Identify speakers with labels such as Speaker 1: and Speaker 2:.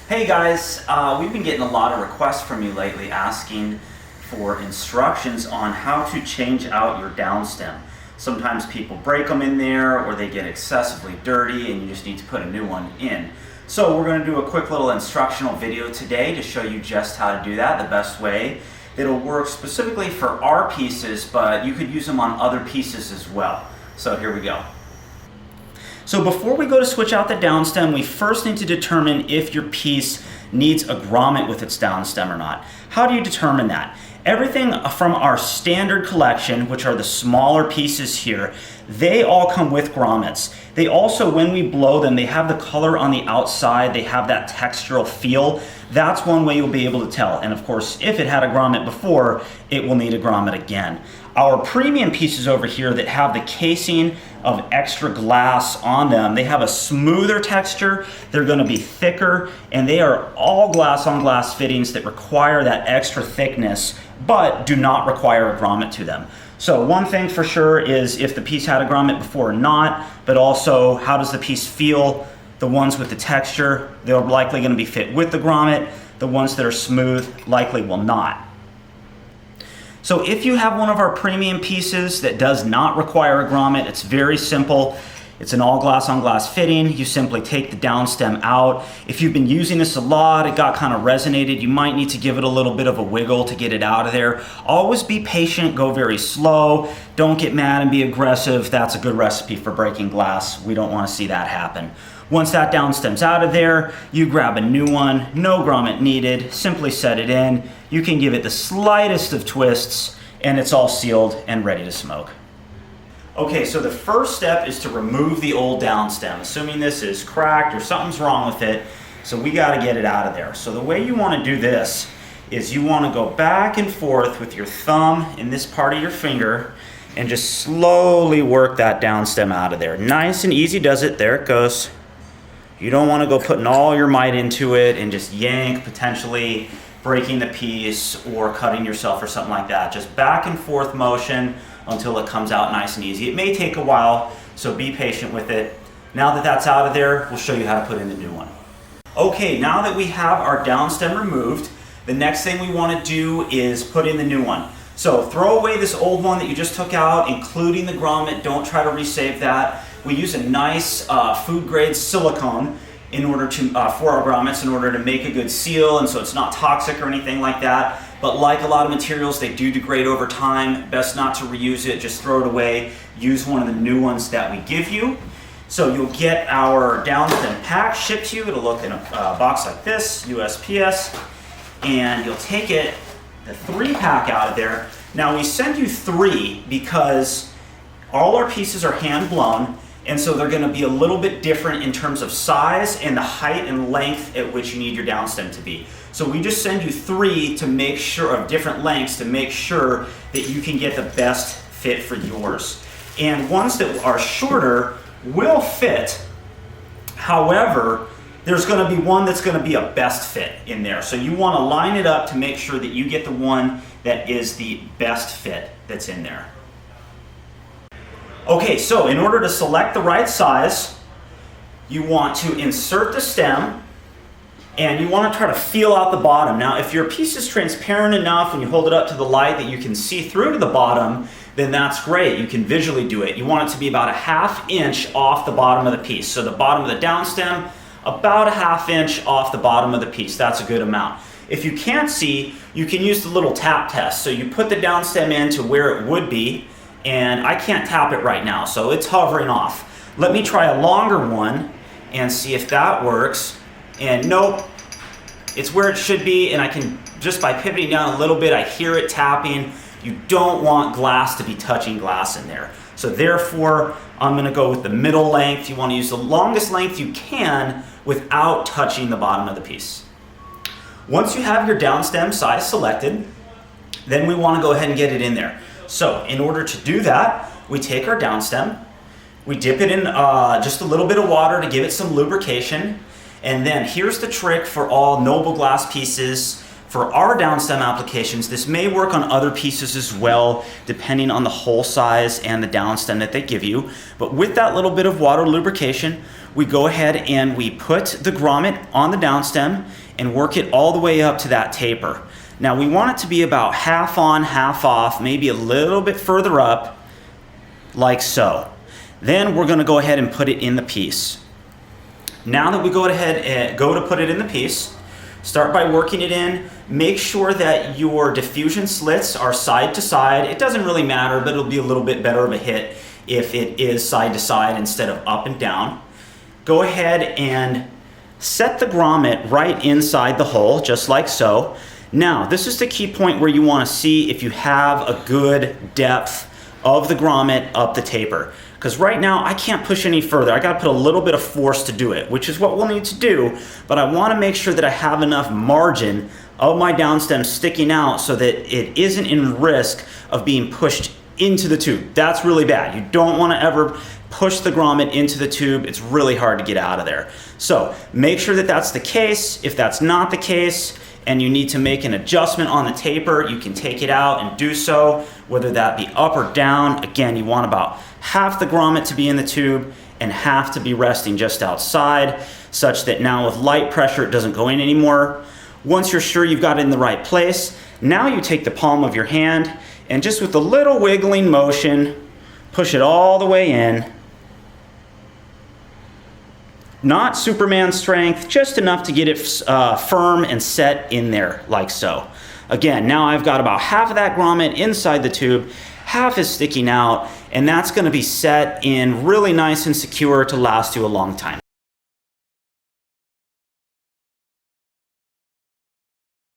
Speaker 1: Hey guys, we've been getting a lot of requests from you lately asking for instructions on how to change out your downstem. Sometimes people break them in there or they get excessively dirty and you just need to put a new one in. So we're going to do a quick little instructional video today to show you just how to do that the best way. It'll work specifically for our pieces, but you could use them on other pieces as well. So here we go. So before we go to switch out the downstem, we first need to determine if your piece needs a grommet with its downstem or not. How do you determine that? Everything from our standard collection, which are the smaller pieces here, they all come with grommets. They also, when we blow them, they have the color on the outside, they have that textural feel. That's one way you'll be able to tell. And of course, if it had a grommet before, it will need a grommet again. Our premium pieces over here that have the casing of extra glass on them, they have a smoother texture, they're going to be thicker, and they are all glass on glass fittings that require that extra thickness, but do not require a grommet to them. So one thing for sure is if the piece had a grommet before or not, but also how does the piece feel? The ones with the texture, they're likely going to be fit with the grommet. The ones that are smooth likely will not. So if you have one of our premium pieces that does not require a grommet, it's very simple. It's an all glass on glass fitting. You simply take the downstem out. If you've been using this a lot, it got kind of resonated, you might need to give it a little bit of a wiggle to get it out of there. Always be patient, go very slow. Don't get mad and be aggressive. That's a good recipe for breaking glass. We don't want to see that happen. Once that downstem's out of there, you grab a new one, no grommet needed, simply set it in. You can give it the slightest of twists and it's all sealed and ready to smoke. Okay, so the first step is to remove the old downstem, assuming this is cracked or something's wrong with it, so we gotta get it out of there. So the way you wanna do this is you wanna go back and forth with your thumb in this part of your finger and just slowly work that downstem out of there. Nice and easy does it, there it goes. You don't want to go putting all your might into it and just yank, potentially breaking the piece or cutting yourself or something like that. Just back and forth motion until it comes out nice and easy. It may take a while, so be patient with it. Now that that's out of there, we'll show you how to put in the new one. Okay, now that we have our downstem removed, the next thing we want to do is put in the new one. So throw away this old one that you just took out, including the grommet. Don't try to resave that. We use a nice food grade silicone in order to for our grommets in order to make a good seal, and so it's not toxic or anything like that. But like a lot of materials, they do degrade over time. Best not to reuse it, just throw it away. Use one of the new ones that we give you. So you'll get our downstem pack shipped to you. It'll look in a box like this, USPS, and you'll take it, the 3-pack out of there. Now we send you 3 because all our pieces are hand blown, and so they're going to be a little bit different in terms of size and the height and length at which you need your downstem to be. So we just send you 3 to make sure, of different lengths, to make sure that you can get the best fit for yours. And ones that are shorter will fit. However, there's going to be one that's going to be a best fit in there. So you want to line it up to make sure that you get the one that is the best fit that's in there. Okay, so in order to select the right size, you want to insert the stem and you want to try to feel out the bottom. Now, if your piece is transparent enough when you hold it up to the light that you can see through to the bottom, then that's great. You can visually do it. You want it to be about a 1/2 inch off the bottom of the piece. So the bottom of the downstem, about a 1/2 inch off the bottom of the piece. That's a good amount. If you can't see, you can use the little tap test. So you put the downstem in to where it would be, and I can't tap it right now, so it's hovering off. Let me try a longer one and see if that works. And nope, it's where it should be, and I can, just by pivoting down a little bit, I hear it tapping. You don't want glass to be touching glass in there. So therefore, I'm gonna go with the middle length. You wanna use the longest length you can without touching the bottom of the piece. Once you have your downstem size selected, then we wanna go ahead and get it in there. So in order to do that, we take our downstem, we dip it in just a little bit of water to give it some lubrication, and then here's the trick for all Nobleglass pieces for our downstem applications, this may work on other pieces as well, depending on the hole size and the downstem that they give you. But with that little bit of water lubrication, we go ahead and we put the grommet on the downstem and work it all the way up to that taper. Now we want it to be about half on, half off, maybe a little bit further up, like so. Then we're gonna go ahead and put it in the piece. Now that we go ahead and go to put it in the piece, start by working it in. Make sure that your diffusion slits are side to side. It doesn't really matter, but it'll be a little bit better of a hit if it is side to side instead of up and down. Go ahead and set the grommet right inside the hole, just like so. Now, this is the key point where you want to see if you have a good depth of the grommet up the taper. Because right now I can't push any further. I got to put a little bit of force to do it, which is what we'll need to do, but I want to make sure that I have enough margin of my downstem sticking out so that it isn't in risk of being pushed into the tube. That's really bad. You don't want to ever push the grommet into the tube. It's really hard to get out of there. So make sure that that's the case. If that's not the case, and you need to make an adjustment on the taper, you can take it out and do so, whether that be up or down. Again, you want about half the grommet to be in the tube and half to be resting just outside, such that now with light pressure, it doesn't go in anymore. Once you're sure you've got it in the right place, now you take the palm of your hand and just with a little wiggling motion, push it all the way in. Not Superman strength, just enough to get it firm and set in there, like so. Again, now I've got about half of that grommet inside the tube, half is sticking out, and that's going to be set in really nice and secure to last you a long time.